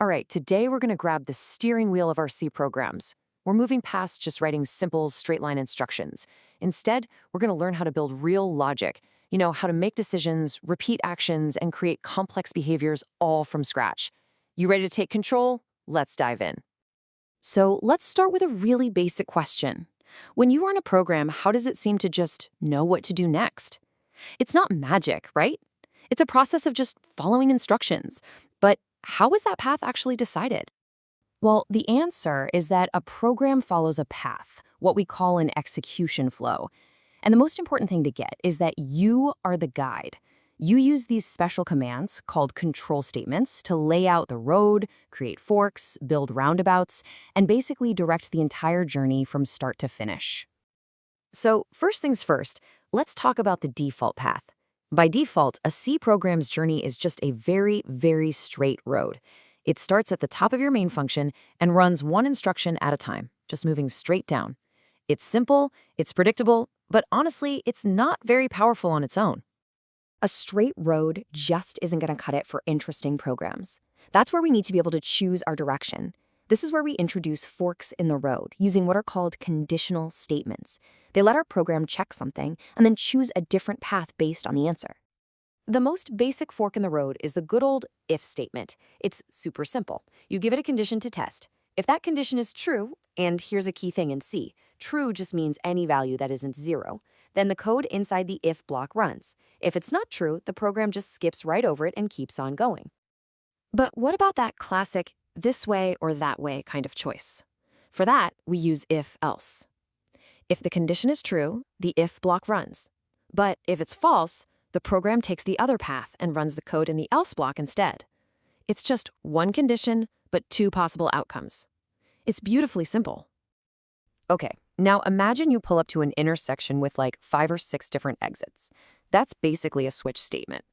All right, today we're going to grab the steering wheel of our C programs. We're moving past just writing simple, straight-line instructions. Instead, we're going to learn how to build real logic, how to make decisions, repeat actions, and create complex behaviors all from scratch. You ready to take control? Let's dive in. So let's start with a really basic question. When you run a program, how does it seem to just know what to do next? It's not magic, right? It's a process of just following instructions. But how is that path actually decided? Well, the answer is that a program follows a path, what we call an execution flow. And the most important thing to get is that you are the guide. You use these special commands called control statements to lay out the road, create forks, build roundabouts, and basically direct the entire journey from start to finish. So first things first, let's talk about the default path. By default, a C program's journey is just a very, very straight road. It starts at the top of your main function and runs one instruction at a time, just moving straight down. It's simple, it's predictable, but honestly, it's not very powerful on its own. A straight road just isn't going to cut it for interesting programs. That's where we need to be able to choose our direction. This is where we introduce forks in the road, using what are called conditional statements. They let our program check something and then choose a different path based on the answer. The most basic fork in the road is the good old if statement. It's super simple. You give it a condition to test. If that condition is true, and here's a key thing in C, true just means any value that isn't 0, then the code inside the if block runs. If it's not true, the program just skips right over it and keeps on going. But what about that classic this way or that way kind of choice? For that, we use if-else. If the condition is true, the if block runs. But if it's false, the program takes the other path and runs the code in the else block instead. It's just one condition, but two possible outcomes. It's beautifully simple. Okay, now imagine you pull up to an intersection with like 5 or 6 different exits. That's basically a switch statement.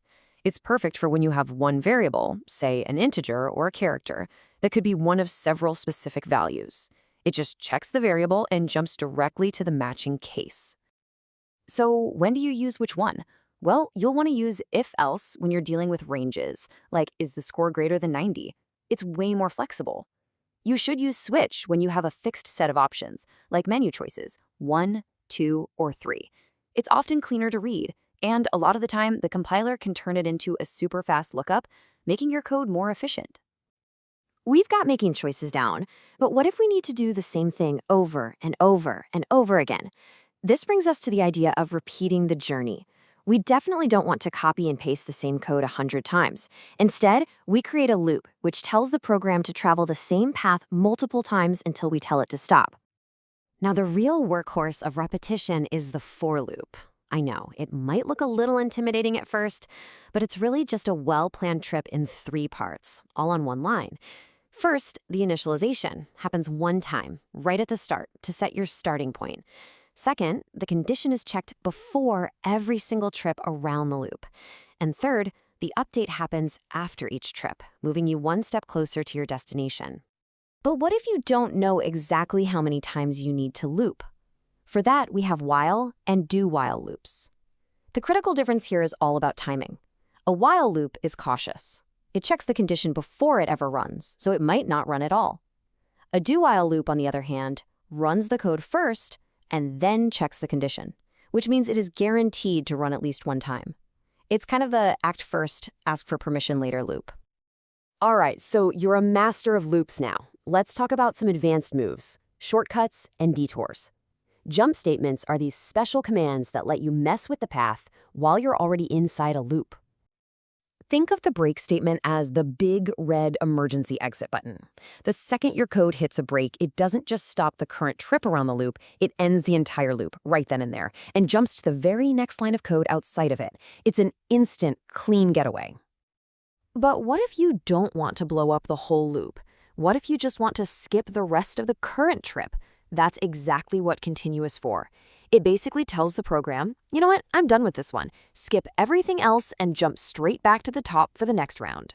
It's perfect for when you have one variable, say an integer or a character, that could be one of several specific values. It just checks the variable and jumps directly to the matching case. So when do you use which one? Well, you'll want to use if-else when you're dealing with ranges, like is the score greater than 90? It's way more flexible. You should use switch when you have a fixed set of options, like menu choices, 1, 2, or 3. It's often cleaner to read, and a lot of the time, the compiler can turn it into a super fast lookup, making your code more efficient. We've got making choices down, but what if we need to do the same thing over and over and over again? This brings us to the idea of repeating the journey. We definitely don't want to copy and paste the same code 100 times. Instead, we create a loop, which tells the program to travel the same path multiple times until we tell it to stop. Now, the real workhorse of repetition is the for loop. I know, it might look a little intimidating at first, but it's really just a well-planned trip in 3 parts, all on one line. First, the initialization happens one time, right at the start, to set your starting point. Second, the condition is checked before every single trip around the loop. And third, the update happens after each trip, moving you one step closer to your destination. But what if you don't know exactly how many times you need to loop? For that, we have while and do-while loops. The critical difference here is all about timing. A while loop is cautious. It checks the condition before it ever runs, so it might not run at all. A do-while loop, on the other hand, runs the code first and then checks the condition, which means it is guaranteed to run at least one time. It's kind of the act first, ask for permission later loop. All right, so you're a master of loops now. Let's talk about some advanced moves, shortcuts, and detours. Jump statements are these special commands that let you mess with the path while you're already inside a loop. Think of the break statement as the big red emergency exit button. The second your code hits a break, it doesn't just stop the current trip around the loop, it ends the entire loop right then and there and jumps to the very next line of code outside of it. It's an instant, clean getaway. But what if you don't want to blow up the whole loop? What if you just want to skip the rest of the current trip? That's exactly what continue is for. It basically tells the program, you know what, I'm done with this one. Skip everything else and jump straight back to the top for the next round.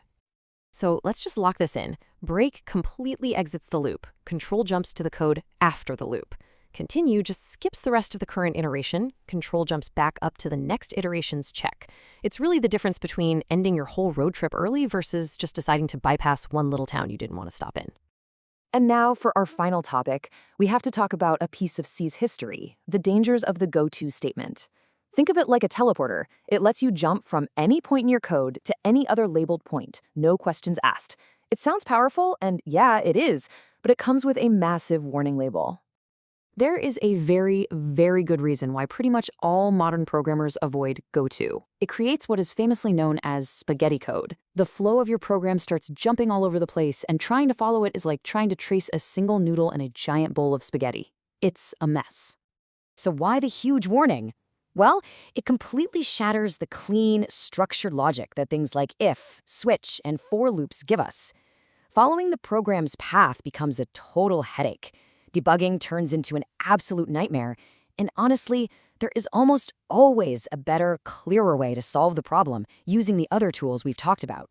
So let's just lock this in. Break completely exits the loop. Control jumps to the code after the loop. Continue just skips the rest of the current iteration. Control jumps back up to the next iteration's check. It's really the difference between ending your whole road trip early versus just deciding to bypass one little town you didn't want to stop in. And now for our final topic, we have to talk about a piece of C's history, the dangers of the go-to statement. Think of it like a teleporter. It lets you jump from any point in your code to any other labeled point, no questions asked. It sounds powerful, and yeah, it is, but it comes with a massive warning label. There is a very, very good reason why pretty much all modern programmers avoid goto. It creates what is famously known as spaghetti code. The flow of your program starts jumping all over the place, and trying to follow it is like trying to trace a single noodle in a giant bowl of spaghetti. It's a mess. So why the huge warning? Well, it completely shatters the clean, structured logic that things like if, switch, and for loops give us. Following the program's path becomes a total headache. Debugging turns into an absolute nightmare, and honestly, there is almost always a better, clearer way to solve the problem using the other tools we've talked about.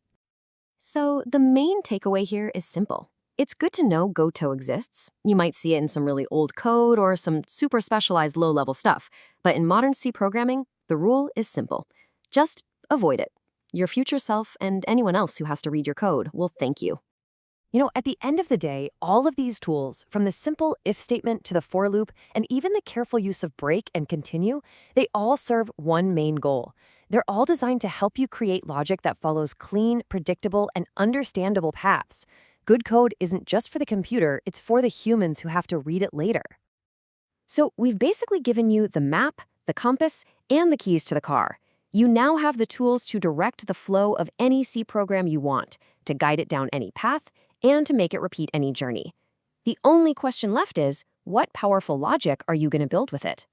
So the main takeaway here is simple. It's good to know goto exists. You might see it in some really old code or some super specialized low-level stuff, but in modern C programming, the rule is simple. Just avoid it. Your future self and anyone else who has to read your code will thank you. You know, at the end of the day, all of these tools, from the simple if statement to the for loop, and even the careful use of break and continue, they all serve one main goal. They're all designed to help you create logic that follows clean, predictable, and understandable paths. Good code isn't just for the computer, it's for the humans who have to read it later. So we've basically given you the map, the compass, and the keys to the car. You now have the tools to direct the flow of any C program you want, to guide it down any path, and to make it repeat any journey. The only question left is, what powerful logic are you going to build with it?